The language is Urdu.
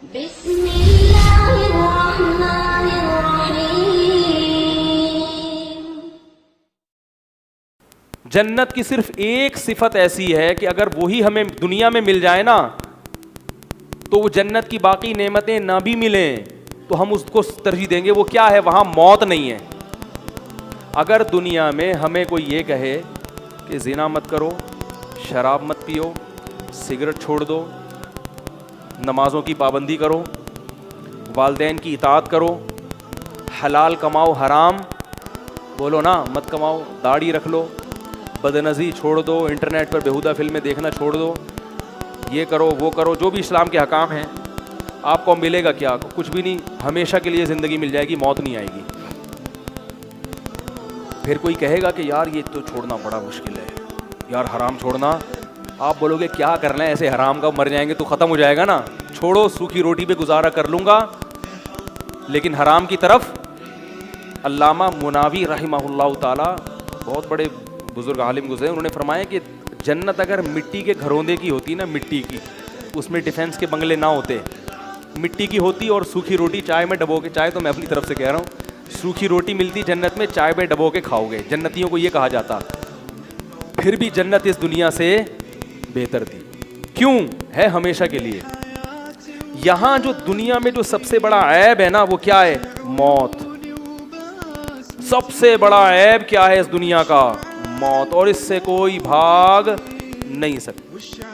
بسم اللہ الرحمن الرحیم. جنت کی صرف ایک صفت ایسی ہے کہ اگر وہی ہمیں دنیا میں مل جائے نا تو وہ جنت کی باقی نعمتیں نہ بھی ملیں تو ہم اس کو ترجیح دیں گے. وہ کیا ہے؟ وہاں موت نہیں ہے. اگر دنیا میں ہمیں کوئی یہ کہے کہ زنا مت کرو، شراب مت پیو، سگریٹ چھوڑ دو، نمازوں کی پابندی کرو، والدین کی اطاعت کرو، حلال کماؤ، حرام بولو نا مت کماؤ، داڑھی رکھ لو، بدنظری چھوڑ دو، انٹرنیٹ پر بیہودہ فلمیں دیکھنا چھوڑ دو، یہ کرو وہ کرو، جو بھی اسلام کے احکام ہیں، آپ کو ملے گا کیا؟ کچھ بھی نہیں. ہمیشہ کے لیے زندگی مل جائے گی، موت نہیں آئے گی. پھر کوئی کہے گا کہ یار یہ تو چھوڑنا بڑا مشکل ہے، یار حرام چھوڑنا. آپ بولو گے کیا کرنا ہے ایسے حرام کا، مر جائیں گے تو ختم ہو جائے گا نا. چھوڑو، سوکھی روٹی پہ گزارا کر لوں گا. لیکن حرام کی طرف علامہ مناوی رحمہ اللہ تعالی، بہت بڑے بزرگ عالم گزرے، انہوں نے فرمایا کہ جنت اگر مٹی کے گھروندے کی ہوتی نا، مٹی کی، اس میں ڈیفینس کے بنگلے نہ ہوتے، مٹی کی ہوتی اور سوکھی روٹی چائے میں ڈبو کے، چائے تو میں اپنی طرف سے کہہ رہا ہوں، سوکھی روٹی ملتی جنت میں، چائے میں ڈبو کے کھاؤ گے. جنتیوں کو یہ کہا جاتا. پھر بھی جنت اس دنیا سے بہتر تھی. کیوں؟ ہے ہمیشہ کے لیے. یہاں جو دنیا میں جو سب سے بڑا عیب ہے نا وہ کیا ہے؟ موت. سب سے بڑا عیب کیا ہے اس دنیا کا؟ موت. اور اس سے کوئی بھاگ نہیں سکتا.